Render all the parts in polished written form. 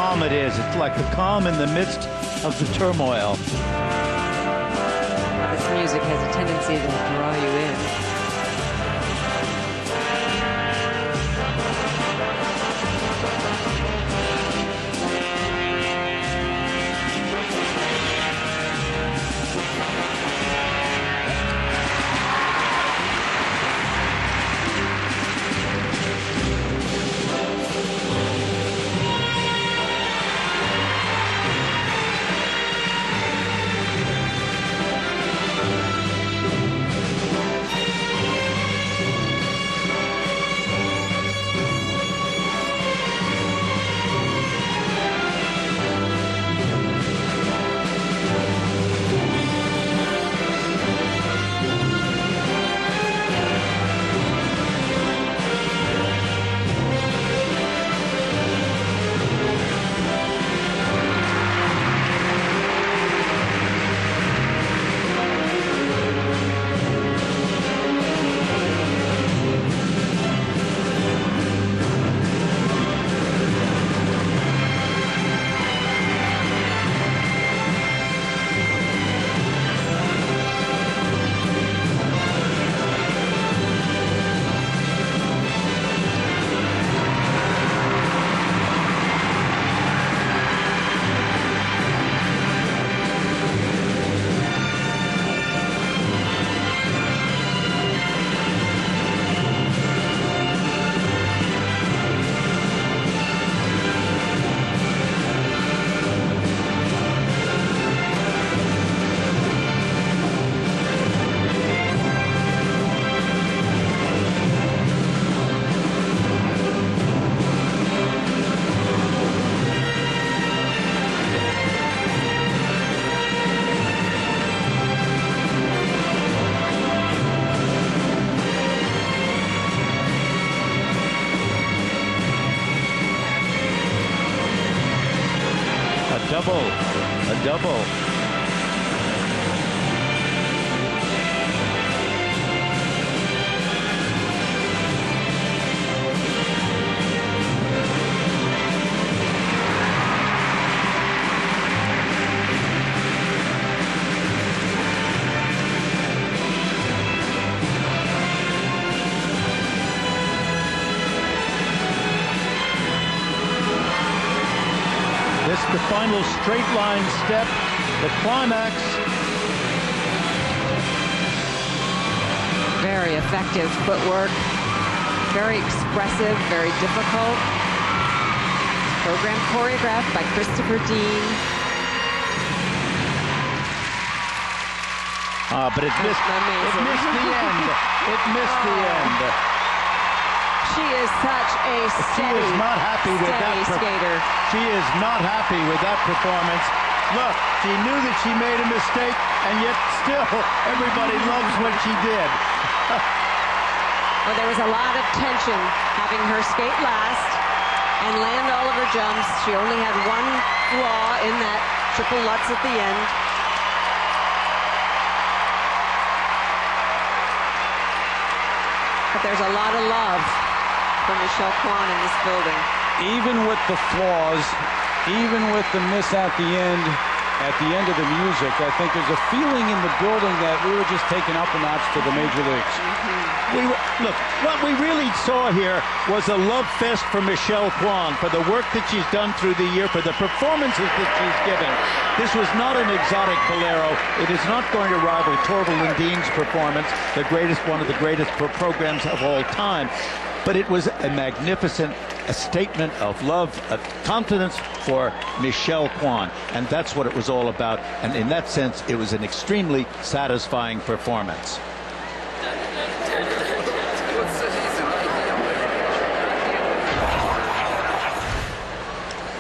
calm it is. It's like the calm in the midst of the turmoil. This music has a tendency to draw you in. A double. This the final straight line step, the climax. Very effective footwork, very expressive, very difficult. Program choreographed by Christopher Dean. But it missed the end. It missed the end. She is such a steady, she is not happy with that skater. She is not happy with that performance. Look, she knew that she made a mistake, and yet still everybody loves what she did. Well, there was a lot of tension having her skate last and land all of her jumps. She only had one flaw in that triple Lutz at the end. But there's a lot of love for Michelle Kwan in this building. Even with the flaws, even with the miss at the end of the music, I think there's a feeling in the building that we were just taken up a notch to the major leagues. Look, what we really saw here was a love fest for Michelle Kwan, for the work that she's done through the year, for the performances that she's given. This was not an exotic Bolero. It is not going to rival Torval Lundin's performance, one of the greatest programs of all time. But it was a magnificent statement of love, of confidence for Michelle Kwan. And that's what it was all about. And in that sense, it was an extremely satisfying performance.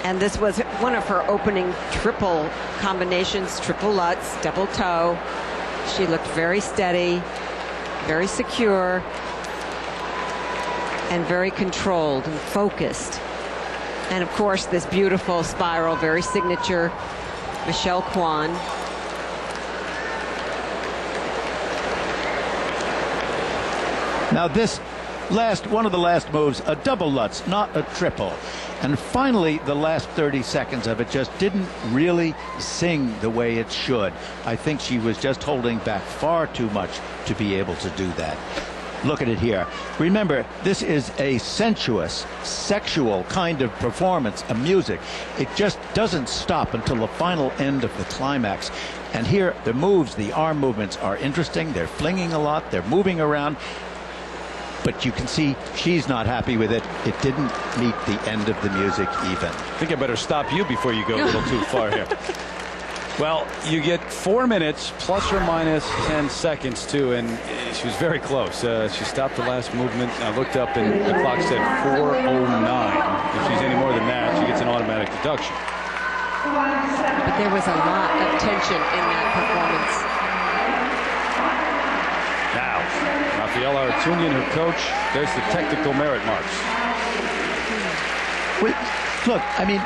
And this was one of her opening triple combinations, triple Lutz, double toe. She looked very steady, very secure, and very controlled and focused. And of course, this beautiful spiral, very signature, Michelle Kwan. Now this One of the last moves, a double Lutz, not a triple. And finally, the last 30 seconds of it just didn't really sing the way it should. I think she was just holding back far too much to be able to do that. Look at it here. Remember, this is a sensuous, sexual kind of performance, a music. It just doesn't stop until the final end of the climax. And here, the moves, the arm movements are interesting. They're flinging a lot. They're moving around. But you can see she's not happy with it. It didn't meet the end of the music even. I think I better stop you before you go a little too far here. Well, you get 4 minutes plus or minus 10 seconds too, and she was very close. She stopped the last movement. I looked up and the clock said 4:09. If she's any more than that, she gets an automatic deduction. But there was a lot of tension in that performance. Now, Rafael Artunian, her coach, there's the technical merit marks. Look, I mean,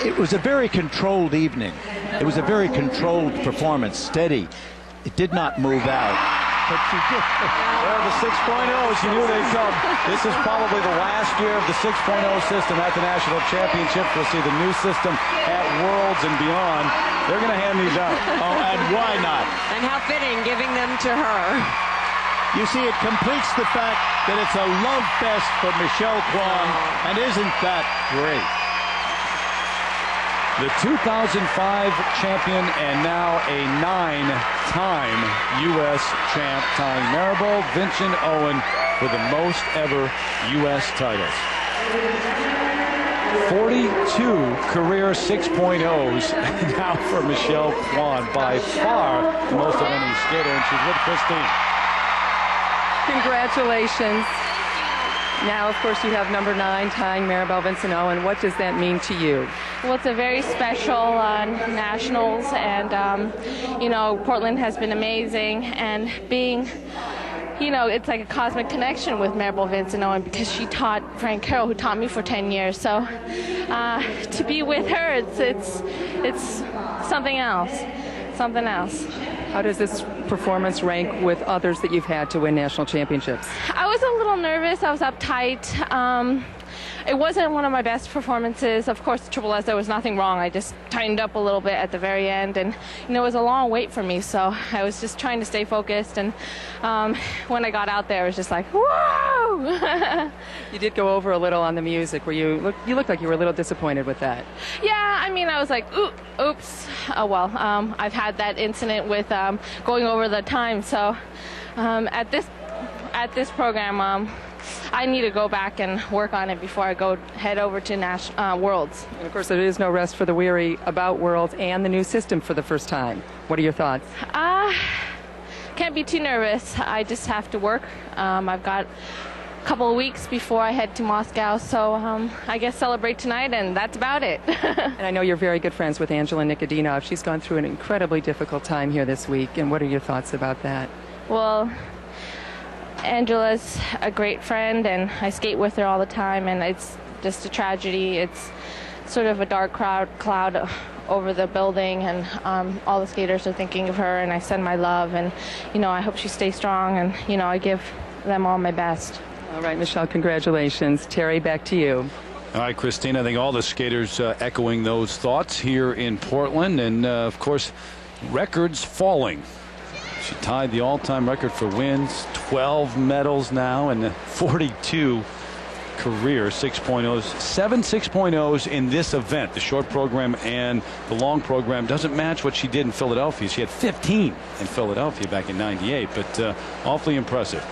it was a very controlled evening. It was a very controlled performance, steady. It did not move out. But she did. Well, the 6.0s, you knew they'd come. This is probably the last year of the 6.0 system at the National Championship. We'll see the new system at Worlds and beyond. They're going to hand these out. Oh, and why not? And how fitting, giving them to her. You see, it completes the fact that it's a love fest for Michelle Kwan, and isn't that great? The 2005 champion and now a 9-time U.S. champ, tying Maribel Vincent Owen for the most ever U.S. titles. 42 career 6.0s now for Michelle Kwan, by far the most of any skater, and she's with Christine. Congratulations. Now, of course, you have number 9 tying Maribel Vincent Owen. What does that mean to you? Well, it's a very special Nationals, and you know, Portland has been amazing, and being, you know, it's like a cosmic connection with Maribel Vincent Owen because she taught Frank Carroll, who taught me for 10 years. So to be with her, it's something else, something else. How does this performance rank with others that you've had to win national championships? I was a little nervous. I was uptight. It wasn't one of my best performances. Of course, the Triple S, there was nothing wrong. I just tightened up a little bit at the very end, and you know, it was a long wait for me, so I was just trying to stay focused. And when I got out there, it was just like, whoa! You did go over a little on the music, where you looked like you were a little disappointed with that. Yeah, I mean, I was like, oops. Oh well. I've had that incident with going over the time, so at this program. I need to go back and work on it before I head over to Worlds. And of course, there is no rest for the weary about Worlds and the new system for the first time. What are your thoughts? Can't be too nervous. I just have to work. I've got a couple of weeks before I head to Moscow, so I guess celebrate tonight, and that's about it. And I know you're very good friends with Angela Nikodinov. She's gone through an incredibly difficult time here this week, and what are your thoughts about that? Well, Angela's a great friend, and I skate with her all the time, and it's just a tragedy. It's sort of a dark cloud over the building, and all the skaters are thinking of her, and I send my love, and you know, I hope she stays strong, and you know, I give them all my best. All right, Michelle, congratulations. Terry, back to you. All right, Christine, I think all the skaters echoing those thoughts here in Portland, and of course, records falling. She tied the all-time record for wins, 12 medals now, and 42 career 6.0s. 7 6.0s in this event. The short program and the long program doesn't match what she did in Philadelphia. She had 15 in Philadelphia back in '98, but awfully impressive.